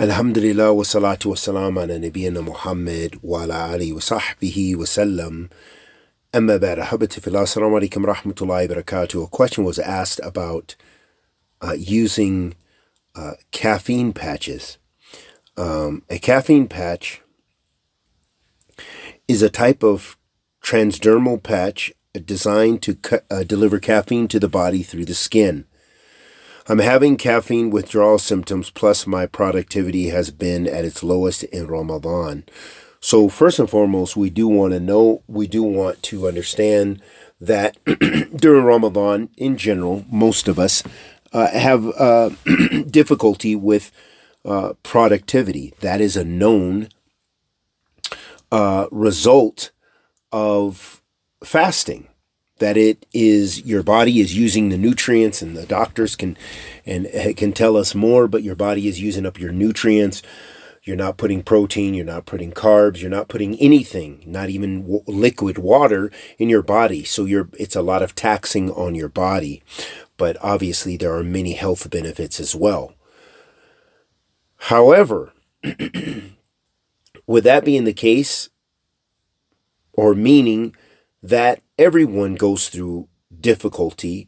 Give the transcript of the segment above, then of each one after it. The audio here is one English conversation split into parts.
Alhamdulillah wa salatu wa salam ala nabiyyina Muhammad wa ala alihi wa sahbihi wa sallam. Amma ba'd. Habati fillah. Assalamu alaikum rahmatullahi wa barakatuh. A question was asked about using caffeine patches. A caffeine patch is a type of transdermal patch designed to deliver caffeine to the body through the skin. I'm having caffeine withdrawal symptoms, plus my productivity has been at its lowest in Ramadan. So first and foremost, we do want to understand that during Ramadan, in general, most of us have difficulty with productivity. That is a known result of fasting. That it is your body is using the nutrients, and the doctors can tell us more, but your body is using up your nutrients. You're not putting protein, you're not putting carbs, you're not putting anything, not even liquid water in your body. So it's a lot of taxing on your body. But obviously there are many health benefits as well. However, with that being the case, or meaning that everyone goes through difficulty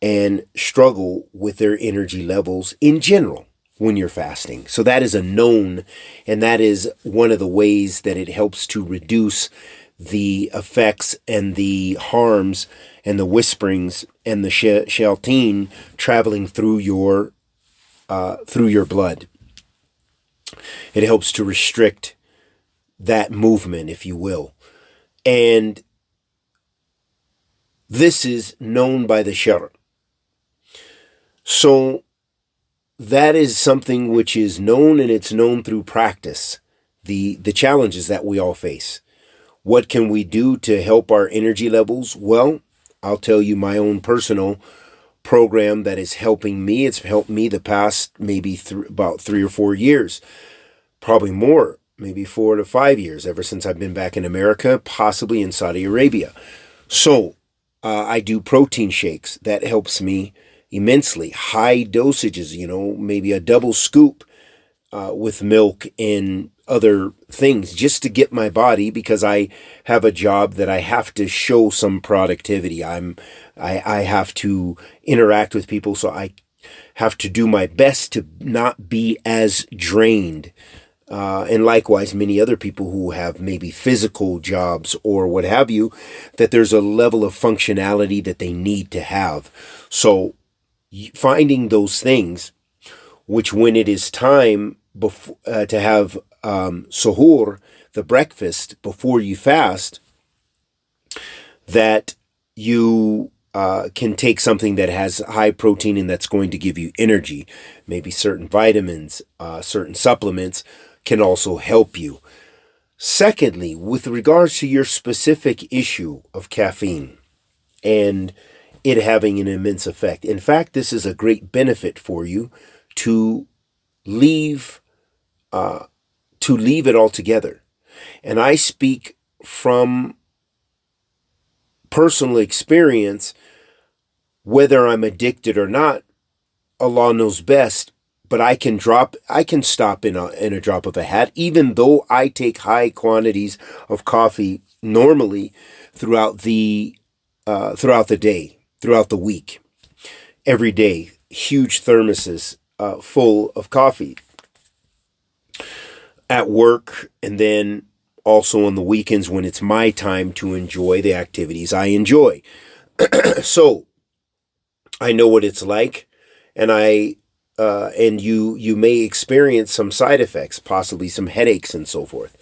and struggle with their energy levels in general when you're fasting. So that is a known, and that is one of the ways that it helps to reduce the effects and the harms and the whisperings and the shayateen traveling through your blood. It helps to restrict that movement, if you will. And this is known by the Shara. So that is something which is known, and it's known through practice. The challenges that we all face. What can we do to help our energy levels? Well, I'll tell you my own personal program that is helping me. It's helped me the past maybe about 3 or 4 years. Probably more, maybe 4 to 5 years, ever since I've been back in America, possibly in Saudi Arabia. So I do protein shakes. That helps me immensely. High dosages, maybe a double scoop with milk and other things, just to get my body, because I have a job that I have to show some productivity. I have to interact with people, so I have to do my best to not be as drained. And likewise, many other people who have maybe physical jobs or what have you, that there's a level of functionality that they need to have. So finding those things, which when it is time to have suhoor, the breakfast before you fast, that you can take something that has high protein and that's going to give you energy. Maybe certain vitamins, certain supplements can also help you. Secondly, with regards to your specific issue of caffeine and it having an immense effect. In fact, this is a great benefit for you to leave it altogether. And I speak from personal experience. Whether I'm addicted or not, Allah knows best. But I can stop in a drop of a hat, even though I take high quantities of coffee normally throughout the day, throughout the week, every day. Huge thermoses full of coffee at work, and then also on the weekends when it's my time to enjoy the activities I enjoy. So I know what it's like, and you may experience some side effects, possibly some headaches and so forth.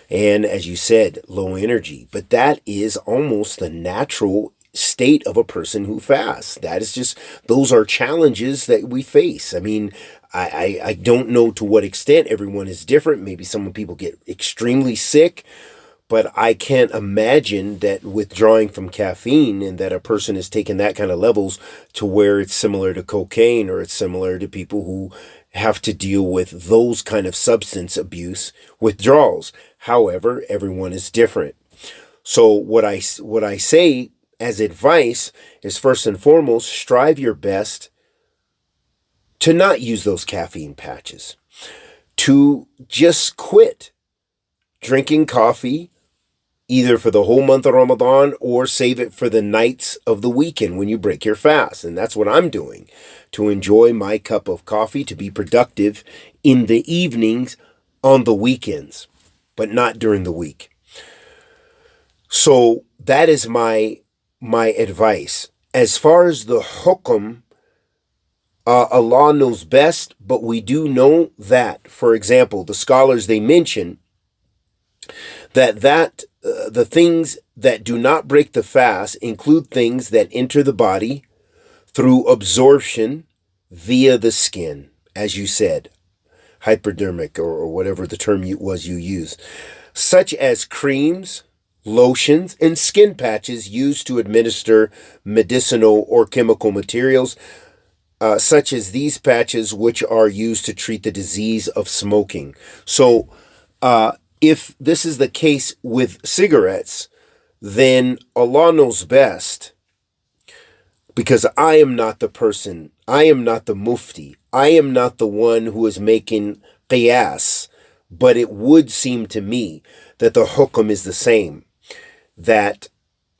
And as you said, low energy. But that is almost the natural state of a person who fasts. That is just, those are challenges that we face. I mean, I don't know to what extent everyone is different. Maybe some people get extremely sick. But I can't imagine that withdrawing from caffeine and that a person is taking that kind of levels to where it's similar to cocaine, or it's similar to people who have to deal with those kind of substance abuse withdrawals. However, everyone is different. So what I say as advice is, first and foremost, strive your best to not use those caffeine patches. to just quit drinking coffee either for the whole month of Ramadan or save it for the nights of the weekend when you break your fast. And that's what I'm doing, to enjoy my cup of coffee, to be productive in the evenings on the weekends, but not during the week. So that is my advice. As far as the hukum, Allah knows best, but we do know that, for example, the scholars, they mention that the things that do not break the fast include things that enter the body through absorption via the skin, as you said, hypodermic or whatever the term you use, such as creams, lotions, and skin patches used to administer medicinal or chemical materials, such as these patches, which are used to treat the disease of smoking. So, if this is the case with cigarettes, then Allah knows best, because I am not the person, I am not the mufti, I am not the one who is making qiyas, but it would seem to me that the hukum is the same, that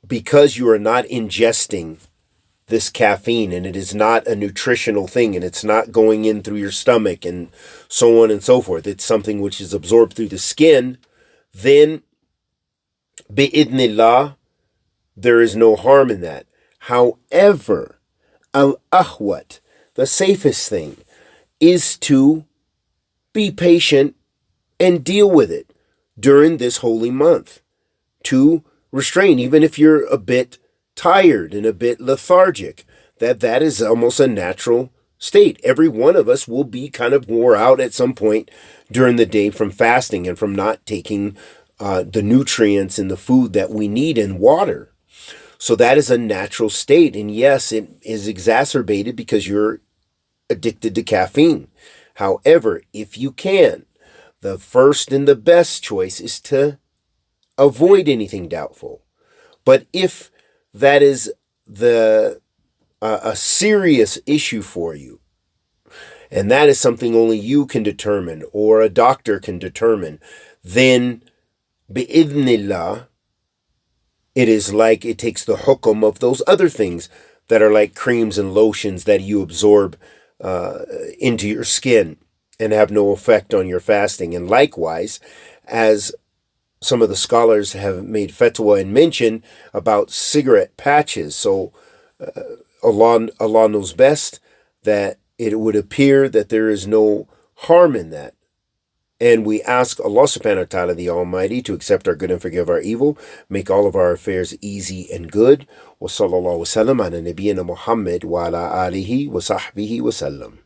because you are not ingesting this caffeine, and it is not a nutritional thing, and it's not going in through your stomach and so on and so forth, it's something which is absorbed through the skin, then bi'idhnillah, there is no harm in that. However, al-ahwat, the safest thing, is to be patient and deal with it during this holy month, to restrain, even if you're a bit tired and a bit lethargic, that is almost a natural state. Every one of us will be kind of wore out at some point during the day from fasting and from not taking the nutrients in the food that we need and water. So that is a natural state. And yes, it is exacerbated because you're addicted to caffeine. However, if you can, the first and the best choice is to avoid anything doubtful. But if that is a serious issue for you, and that is something only you can determine or a doctor can determine, then bi'idhnillah, it is like it takes the hukum of those other things that are like creams and lotions that you absorb into your skin and have no effect on your fasting. And likewise, as some of the scholars have made fatwa and mention about cigarette patches. So Allah knows best that it would appear that there is no harm in that. And we ask Allah subhanahu wa ta'ala, the Almighty, to accept our good and forgive our evil, make all of our affairs easy and good. Wa sallallahu wa sallam ala nabiyyina Muhammad wa ala alihi wa sahbihi wa sallam.